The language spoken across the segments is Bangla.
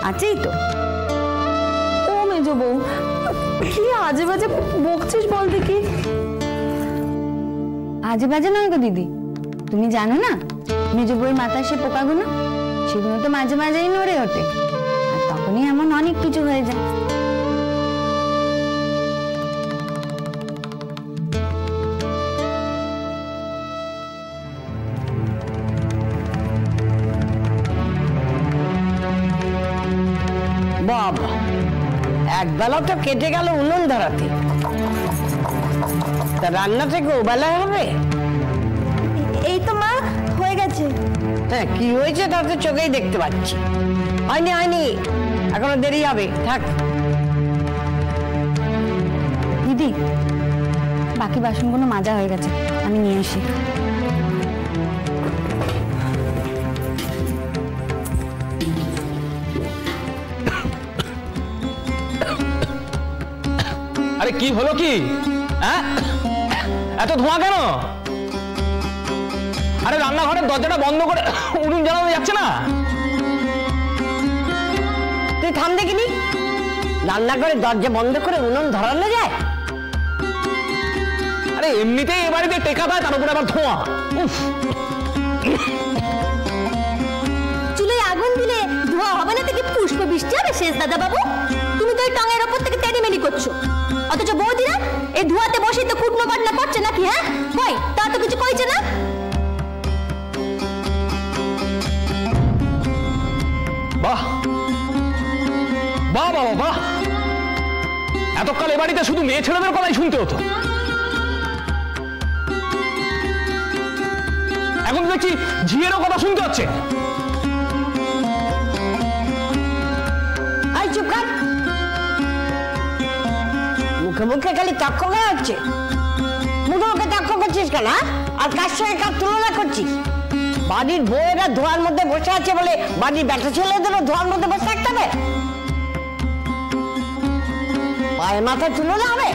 আছেই তো। ও মেজো বউ, কি আজে বাজে বকছিস বল দেখি। আজে বাজে নয় গো দিদি, তুমি জানো না মেজো বউয়ের মাথায় সে পোকাগুলো, সেগুলো তো মাঝে মাঝেই নড়ে ওঠে, আর তখনই এমন অনেক কিছু হয়ে যায়। বাবা, এক বেলা তো কেটে গেল উনুন ধরাতে, তা রান্না থেকে ও বেলা হবে? এই তো মা হয়ে গেছে। হ্যাঁ, কি হয়েছে তা তো চোখেই দেখতে পাচ্ছি। হয়নি হয়নি, এখনো দেরি হবে, থাক। দিদি, বাকি বাসনগুলো মাজা হয়ে গেছে, আমি নিয়ে আসি। আরে কি হলো কি? হ্যাঁ, এত ধোঁয়া কেন? আরে রান্নাঘরের দরজাটা বন্ধ করে উনুন জ্বালানো যাচ্ছে না? তুই থাম দেখিনি, রান্নাঘরের দরজা বন্ধ করে উনুন ধরানো যায়? আরে এমনিতেই এ বাড়িতে টেকা দেয়, তার উপরে আবার ধোঁয়া। চুলোয় আগুন দিলে ধোঁয়া হবে না থেকে পুষ্প বৃষ্টি হবে শেষ দাদা বাবু? তুমি তো ওই টঙের ওপর থেকে তেড়িমেড়ি করছো, অথচ বৌদিরা এই ধোঁয়াতে বসে তো কুটনো বাটনা করছে নাকি? হ্যাঁ কই, তা তো কিছু কইছে না। বাহ বাহ বাবা বাহ, এতকাল এ বাড়িতে শুধু মেয়ে ছেলেদের কথাই শুনতে হতো, এখন দেখছি ঝিয়েরও কথা শুনতে হচ্ছে। আই চুপ কর, মুখে মুখে খালি তক্ক করা হচ্ছে। মুখে মুখে তক্ক করছিস কেন? আর কার সঙ্গে কার তুলনা করছিস? বাড়ির বউয়েরা ধোঁয়ার মধ্যে বসে আছে বলে বাড়ির বেটা ছেলেদেরও ধোঁয়ার মধ্যে বসে থাকতে হবে? পায়ের মাথায় তুলনা হবে?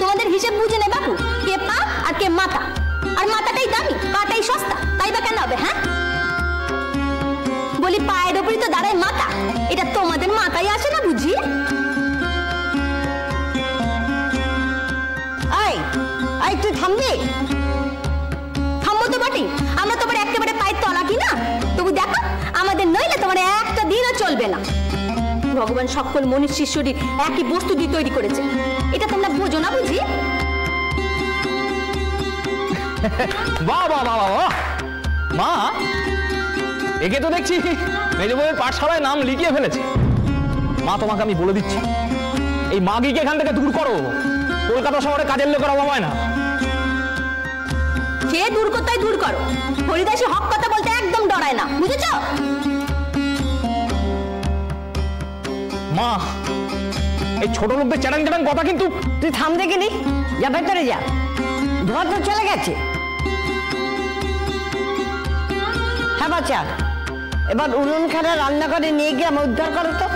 তোমাদের হিসেব বুঝে নে বাবু, কে পা আর কে মাথা, আর মাথাটাই দামি পাটাই সস্তা, তাই বা কেন হবে? হ্যাঁ বলি, পায়ের উপরই তো দাঁড়ায় মাথা, এটা তোমাদের মাথায় আসে না বুঝি? আই আই তুই থামবি? থামবো তো বটে, আমরা তোমার একেবারে পায়ের তলা কি না? তবু দেখো, আমাদের নইলে তোমার একটা দিনও চলবে না। ভগবান সকল মনুষ্যের শরীর একই বস্তু দিয়ে তৈরি করেছে, এটা তোমরা বোঝো না বুঝি? বাহ বাহ বাহ বাহ, মা একে তো দেখছি মেজো বউয়ের পাঠশালায় নাম লিখিয়ে ফেলেছে। মা, তোমাকে আমি বলে দিচ্ছি, এই মাগিকে এখান থেকে দূর করো, কলকাতা শহরে কাজের লোকের অভাব হয় না। সে দূর করতেই দূর করো, হরিদাসী হক কথা বলতে একদম ডরায় না, বুঝেছ? মা, এই ছোট লোকদের চ্যাটাং চ্যাটাং কথা কিন্তু। তুই থাম দেখিনি, যা ভেতরে যা, ধোঁয়া তো চলে গেছে। হ্যাঁ বাচ্চা, এবার উনুনখানা রান্না করে নিয়ে গিয়ে আমি উদ্ধার করো তো।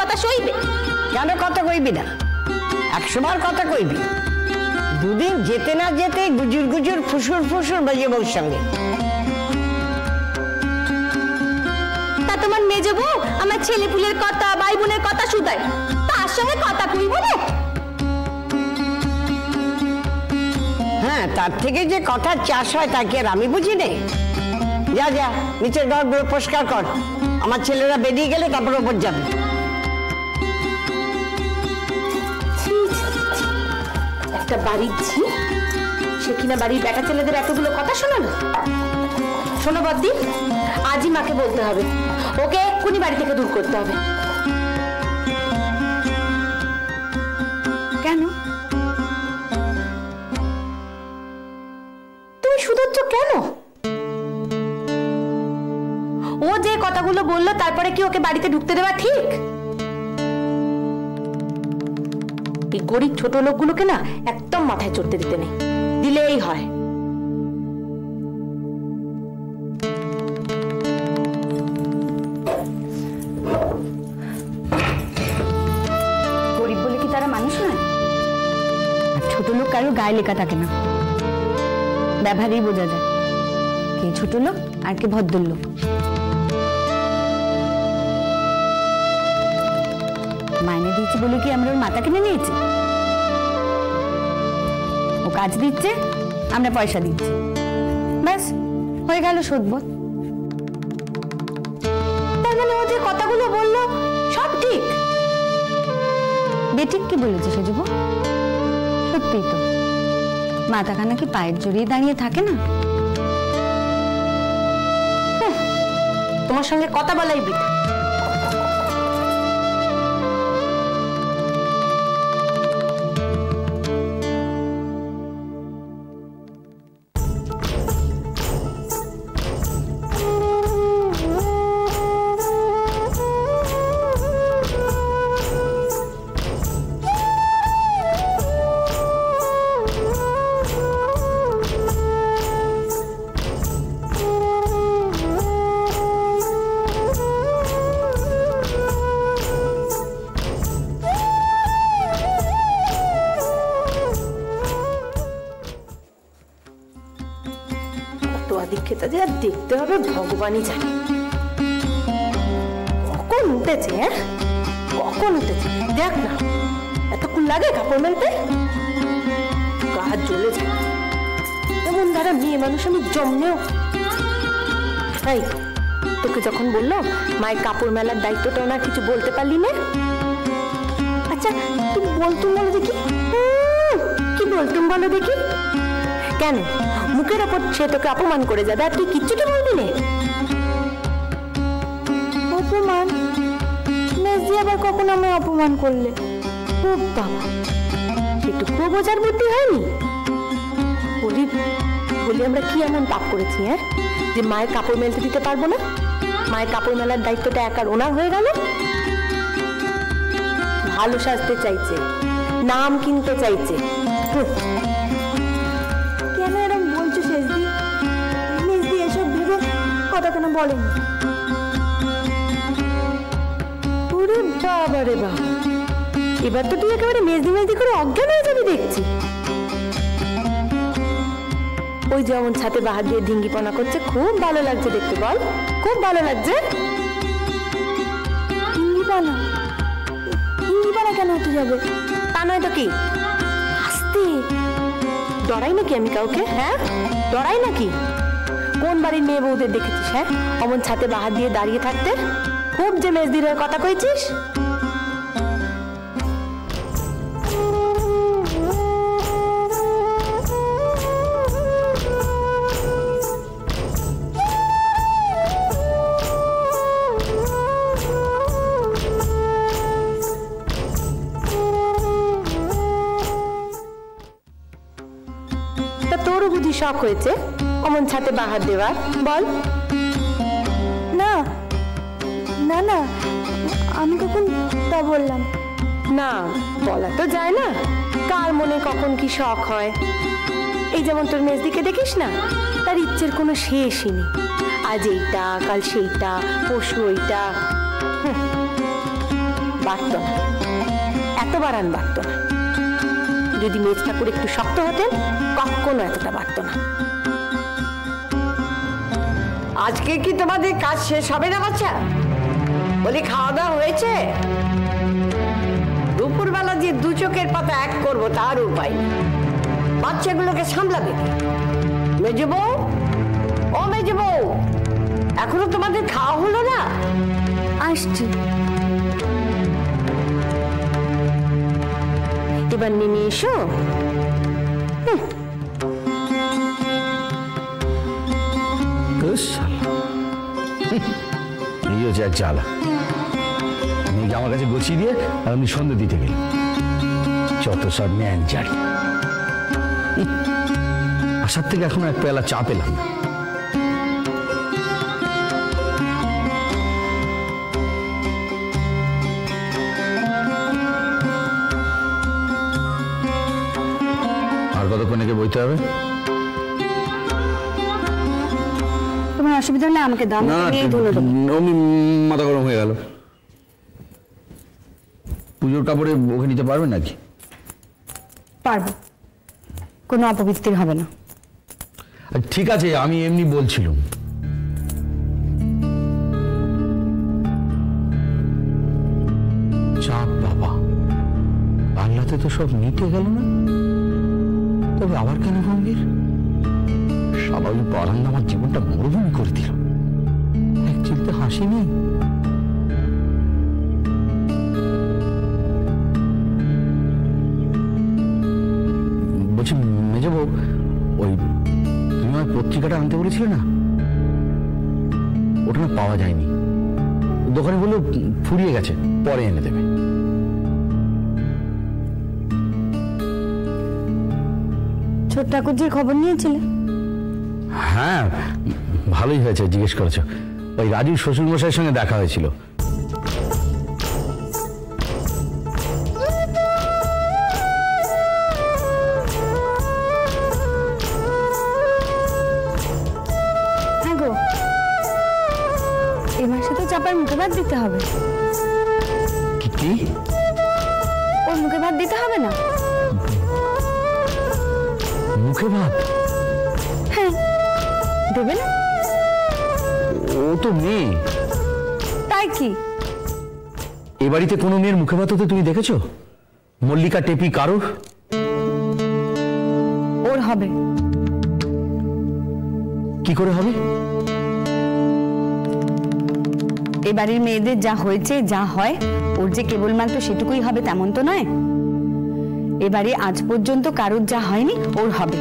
কথা সইবে? কেন কথা কইবি না? 100 বার কথা কইবি। দুদিন যেতে না যেতে গুজুর গুজুর ফুসুর ফুসুর বাজে বউর সঙ্গে। তা তোমার মেজো বউ আমার ছেলে পুলের কথা, ভাই বোনের কথা শুধায়, তার সঙ্গে কথা কইব না? হ্যাঁ, তার থেকে যে কথার চাষ হয় তা কি আর আমি বুঝি নেই? যা যা, নিচের ঘরগুলো পরিষ্কার কর, আমার ছেলেরা বেরিয়ে গেলে তারপর ওপর যাবে। একটা বাড়ির ঝি, সে কিনা বাড়ির বেটা ছেলেদের এতগুলো কথা শোনালো। শোনো বদ্দি, আজই মাকে বলতে হবে, ওকে এক্ষুনি বাড়ি থেকে দূর করতে হবে। কেন? তুমি শুধুচ্ছ কেন? ও যে কথাগুলো বললো তারপরে কি ওকে বাড়িতে ঢুকতে দেওয়া ঠিক? এই গরিব ছোট লোকগুলোকে না একদম মাথায় চড়তে দিতে নেই, দিলেই হয়। গরিব বলে কি তারা মানুষ নয়? ছোট লোক কারো গায়ে লেখা থাকে না, ব্যবহারেই বোঝা যায় কে ছোট লোক আর কে ভদ্রলোক। মাইনে দিয়েছি বলে কি আমরা ওর মাথা কিনে নিয়েছি? ও কাজ দিচ্ছে, আমরা পয়সা দিচ্ছি, ব্যাস হয়ে গেল শোধবোধ। তার মানে ও যে কথাগুলো বললো সব ঠিক? বেঠিক কি বলেছে সেজব? সত্যিই তো, মাথাখানা কি পায়ের জড়িয়ে দাঁড়িয়ে থাকে না? তোমার সঙ্গে কথা বলাই বৃথা। খেতে যে আর দেখতে হবে ভগবানই জানে। কখন উঠেছে, কখন উঠেছে দেখ না, এতক্ষণ লাগে কাপড় মেলতে, গা জ্বলে যায়। এমন ধারা মেয়ে মানুষ আমি জন্মেও। তাই তোকে যখন বললো মায়ের কাপড় মেলার দায়িত্বটা ওনার কিছু বলতে পারলি না? আচ্ছা তুমি বলতুম বলো দেখি, কি বলতুম বলো দেখি। কেন মুখের ওপর সে তোকে অপমান করে যাবে আর তুই কিচ্ছুটি বলবি না? অপমান? মেজি আবার কখন আমি অপমান করলে? ও বাবা, সেটুকুও বোঝার বুদ্ধি হয়নি? বলি আমরা কি এমন পাপ করেছি যে মায়ের কাপড় মেলতে দিতে পারবো না? মায়ের কাপড় মেলার দায়িত্বটা একার ওনার হয়ে গেল। ভালো সাজতে চাইছে, নাম কিনতে চাইছে। কেন এরকম বলছো শেষদি? মেজদি এসব ভেবে কথা কেন বলেনি? ওরে বাবা রে বাবা, এবার তো তুই একেবারে মেজদি মেজদি করে অজ্ঞান হয়ে যাবি দেখছি। ওই যেমন ছাতে বাহার দিয়ে ঢিঙ্গিপনা করছে, খুব ভালো লাগছে দেখতে, বল খুব ভালো লাগছে। ঢিঙ্গিপনা? ঢিঙ্গিপনা কেন হতে যাবে? তা নয় তো কি, আস্তে ডরাই নাকি আমি কাউকে? হ্যাঁ ডরাই নাকি? কোন বাড়ির মেয়ে বউদের দেখেছিস অমন ছাতে বাহার দিয়ে দাঁড়িয়ে থাকতে? খুব যে মেজদির হয়ে কথা কইছিস। তোরও বুঝি শখ হয়েছে অমন ছাতে বাহার দেওয়ার? বল। না না না, আমি কখন তা বললাম? না বলা তো যায় না, কার মনে কখন কি শখ হয়। এই যেমন তোর মেজদিকে দেখিস না, তার ইচ্ছের কোনো শেষই নেই। আজ এইটা, কাল সেইটা, পরশু ওইটা। বাড়ত না, এত বাড়ান বাড়ত না। যদি মেজ ঠাকুর একটু শক্ত হতেন কখনো এতটা বাড়ত না। আজকে কি তোমাদের কাজ শেষ হবে না বাচ্চা? বলি খাওয়া দাওয়া হয়েছে? দুপুরবেলা যে দু চোখের পাতা এক করবো তার উপায় নেই। বাচ্চাগুলোকে সামলাবে কি? মেজো বউ, ও মেজো বউ, এখনো তোমাদের খাওয়া হলো না? আসছি। এবার নেমে এসো। এই হচ্ছে এক জ্বালা। মেয়েকে আমার কাছে গুছিয়ে দিয়ে আর আমি সন্ধ্যে দিতে গেলাম, যত সব ন্যান জারি। আসার থেকে এখন এক পেলা চা পেলাম না। বড় কনেকে বইতে হবে? তোমার অসুবিধা হলে আমাকে দাও, আমি এই ধুলো দেবো। অমনি মাথা গরম হয়ে গেল। পুজোর কাপড়ে ওকে নিতে পারবে নাকি? পারবো, কোনো অপবৃত্তির হবে না। ঠিক আছে, আমি এমনি বলছিলাম। চাপ বাবা, আল্লাতে তো সব নিতে গেল না, তবে আবার কেন গম্ভীর? স্বাভাবিক আনন্দ আমার জীবনটা মরুভূমি করে দিল। এক চিলতে হাসি নেই। বলছি মেজবউ, ওই তুমি আমার পত্রিকাটা আনতে বলেছিলে না, ওটা না পাওয়া যায়নি। দোকানে বললো ফুরিয়ে গেছে, পরে এনে দেবে। ছোট ঠাকুরজির খবর নিয়েছিলে? হ্যাঁ, ভালোই হয়েছে জিজ্ঞেস করেছো। ওই রাজুর শ্বশুরমশাইয়ের সঙ্গে দেখা হয়েছিল। হ্যাঁ গো, এ মাসে তো চাপার মুখে ভাত দিতে হবে। কি? ওর মুখে ভাত দিতে হবে না? মুখে ভাত? হ্যাঁ, দেবে না? ও তো মেয়ে। তাই কি? এ বাড়িতে কোনো মেয়ের মুখে ভাত হতে তুমি দেখেছো? মল্লিকা, টেপি, কারুর? ওর হবে। কি করে হবে? এ বাড়ির মেয়েদের যা হয়েছে, যা হয়, ওর যে কেবলমাত্র সেটুকুই হবে তেমন তো নয়। এবারে আজ পর্যন্ত কারোর যা হয়নি ওর হবে।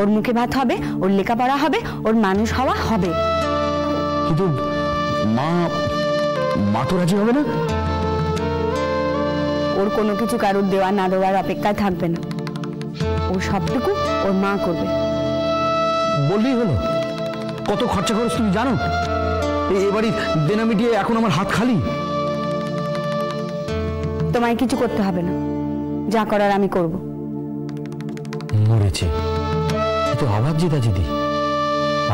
ওর মুখে ভাত হবে, ওর লেখাপড়া হবে, ওর মানুষ হওয়া হবে। কিন্তু মা তো রাজি হবে না। ওর কোনো কিছু কারোর দেওয়া না দেওয়ার অপেক্ষায় থাকবে না। ও সবটুকু ওর মা করবে। বললেই হলো। কত খরচা খরচ তুমি জানো? এ বাড়ির দেনা মিটিয়ে এখন আমার হাত খালি। তোমায় কিছু করতে হবে না, যা করার আমি করব। মরেছে তো আবার জেদাজেদি,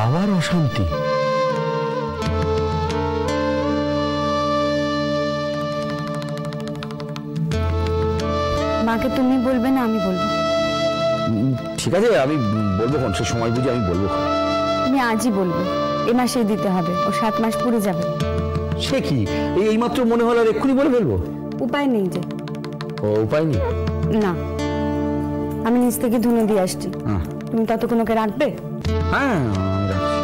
আবার অশান্তি। মাকে তুমি বলবে না আমি বলবো? ঠিক আছে, আমি বলবো কোন সে সময় বুঝে আমি বলবো। তুমি আজই বলবে, এ মাসেই দিতে হবে। ও 7 মাস পুরে যাবে। সে কি, এইমাত্র মনে হলো আর এক্ষুনি বলে ফেলবো? উপায় নেই যে। ও উপায় নেই? না, আমি নিচ থেকে ধুনো দিয়ে আসছি। তুমি ততক্ষণ ওকে রাখবে? হ্যাঁ, আমি রাখছি।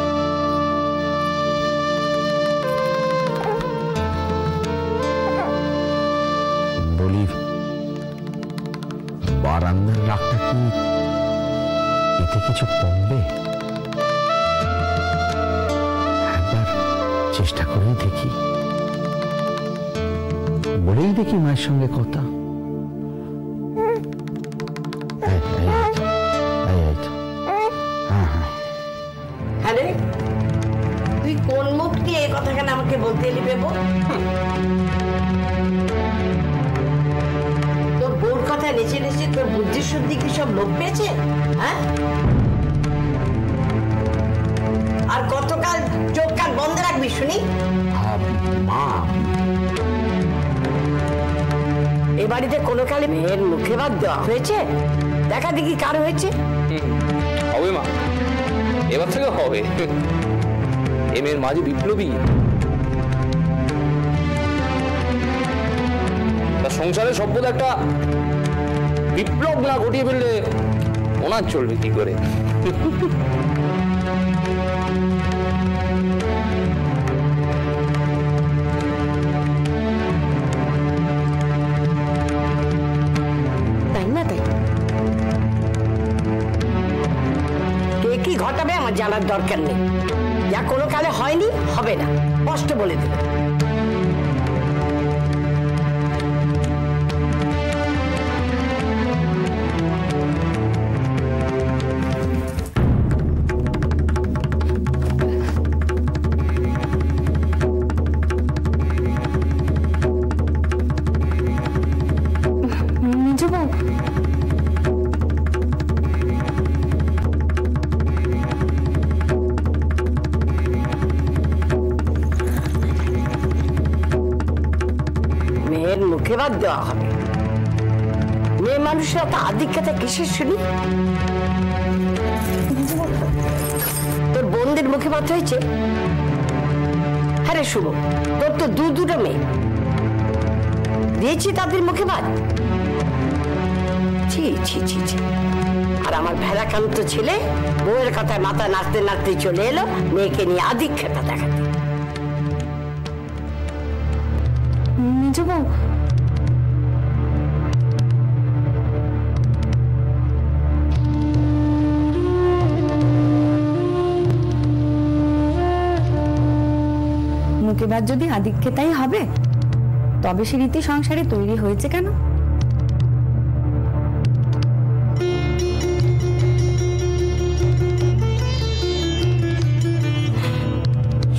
বলি, বারান্দার রাগটা কি এতে কিছু কমবে? একবার চেষ্টা করেই দেখি, বলেই দেখি মায়ের সঙ্গে কথা। আরে তুই কোন মুখ দিয়ে এই কথা কেন আমাকে বলতে এলি বেবো? তোর বউর কথা নেচে নেচে তোর বুদ্ধি শুদ্ধি কি সব লোপ পেয়েছে? হ্যাঁ, আর কতকাল চোখ কান বন্ধ রাখবি শুনি? মা, এ বাড়িতে কোনো কালে মেয়ের মুখে ভাত দেওয়া হয়েছে? দেখা দেখি কার হয়েছে? হবে মা, এবার থেকে হবে। এ মেয়ের মাঝে বিপ্লবী, তার সংসারে সভ্যতা একটা বিপ্লব না ঘটিয়ে ফেললে ওনার চলবে কি করে? তাই না? তাই কে কি ঘটাবে আমার জানার দরকার নেই। যা কোনো কালে হয়নি, হবে না, স্পষ্ট বলে দেবে। মেয়ের মুখে ভাত দেওয়া হবে। মেয়ে মানুষরা তো আদিক্ষেতা কিসের শুনি? তোর বোনদের মুখে ভাত হয়েছে? হ্যাঁ রে শুভ, তোর তো দুটো মেয়ে, দিয়েছি তাদের মুখে ভাত? ছি ছি ছি ছি। আর আমার ভেড়াকান্ত ছেলে বউয়ের কথায় মাথা নাচতে নাচতে চলে এলো মেয়েকে নিয়ে আদিক্ষেতা দেখাতে। মেজো বউ, মুখে ভাত যদি আদিক্ষেতাই হবে তবে সে রীতি সংসারে তৈরি হয়েছে কেন?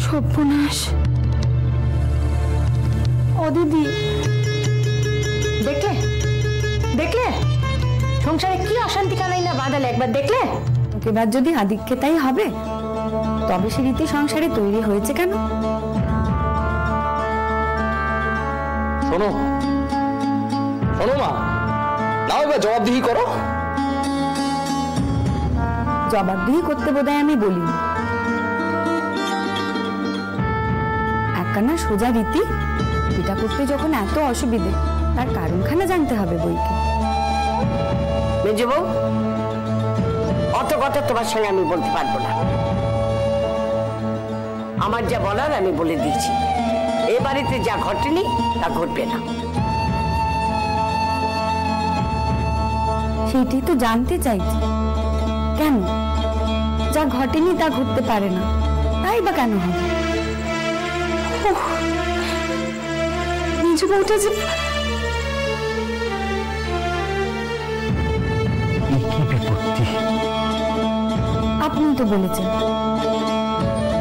সর্বনাশ! ও দিদি, দেখলে দেখলে সংসারে কি অশান্তি কানাই না বাঁধালে, একবার দেখলে? মুখে ভাত যদি আদিক্ষেতাই হবে তবে সে রীতি সংসারে তৈরি হয়েছে কেন? শোনো শোনো মা, নাও এবার জবাবদিহি করো। জবাবদিহি করতে বোধহয় আমি বলিনি। একখানা সোজা রীতি, এটা করতে যখন এত অসুবিধে তার কারণখানা জানতে হবে বইকে। মেজো বউ, অত কথা তোমার সঙ্গে আমি বলতে পারবো না। আমার যা বলার আমি বলে দিয়েছি। এ বাড়িতে যা ঘটেনি তা ঘটবে না। সেইটাই তো জানতে চাইছি, কেন যা ঘটেনি তা ঘটতে পারে না, তাই বা কেন হবে? মেজো বউটা যে কি বিপত্তি! আপনি তো বলেছেন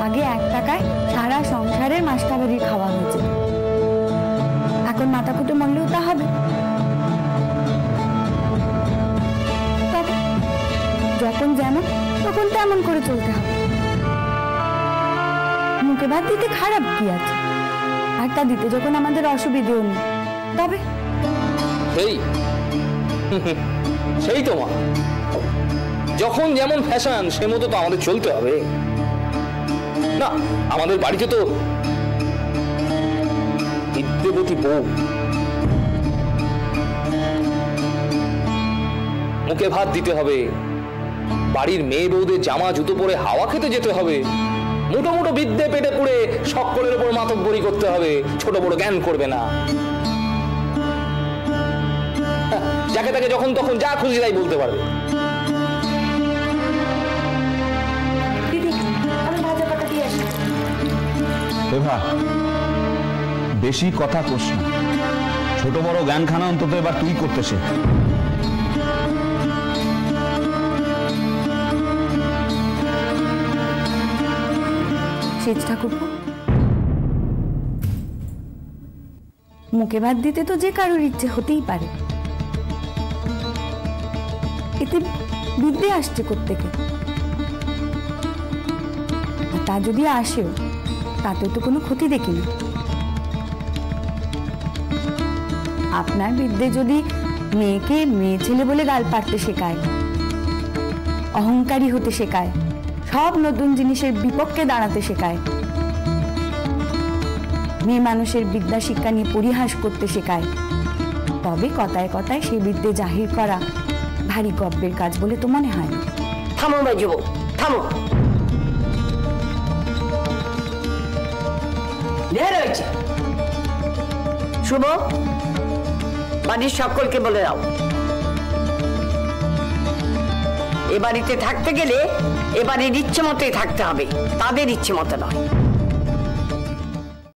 আগে 1 টাকায় সারা সংসারের মাসকাবারি খাওয়া হয়েছে, এখন মাথা কুটে মরলেও তা হবে? তবে যখন যেমন তখন তেমন করে চলতে হবে। মুখে ভাত দিতে খারাপ কি আছে? আর তা দিতে যখন আমাদের অসুবিধেও নেই, তবে সেই তো মা, যখন যেমন ফ্যাশন সে মতো তো আমাদের চলতে হবে না। আমাদের বাড়িতে তো বিদ্যাবতী বউ, মুখে ভাত দিতে হবে, বাড়ির মেয়ে বউদের জামা জুতো পরে হাওয়া খেতে যেতে হবে, মোটো মোটো বিদ্যে পেটে পুড়ে সকলের উপর মাতব্বরি করতে হবে, ছোট বড় জ্ঞান করবে না। যাকে তাকে যখন তখন যা খুশি তাই বলতে পারবে। দিদি, আমি ভাজা পাতা দিয়ে আসি। দেভা, বেশি কথা কোস না, ছোট বড় জ্ঞানখানা অন্তত এবার তুই করতে শেখ। সেজ ঠাকুরপো, মুখে ভাত দিতে তো যে কারোর ইচ্ছে হতেই পারে, এতে বিদ্যে আসছে কোত্থেকে? আর তা যদি আসেও তাতেও তো কোনো ক্ষতি দেখি না। আপনার বিদ্যে যদি মেয়েকে মেয়ে ছেলে বলে গাল পাড়তে শেখায়, অহংকারী হতে শেখায়, সব নতুন জিনিসের বিপক্ষে দাঁড়াতে শেখায়, মেয়ে মানুষের বিদ্যা শিক্ষা নিয়ে পরিহাস করতে শেখায়, তবে কথায় কথায় সেই বিদ্যে জাহির করা ভারী গব্যের কাজ বলে তো মনে হয় না। থামো মেজো বউ, থামো। ঢের হয়েছে। শুভ, বাড়ির সকলকে বলে দাও, এ বাড়িতে থাকতে গেলে এ বাড়ির ইচ্ছে মতোই থাকতে হবে, তাদের ইচ্ছে মতো নয়।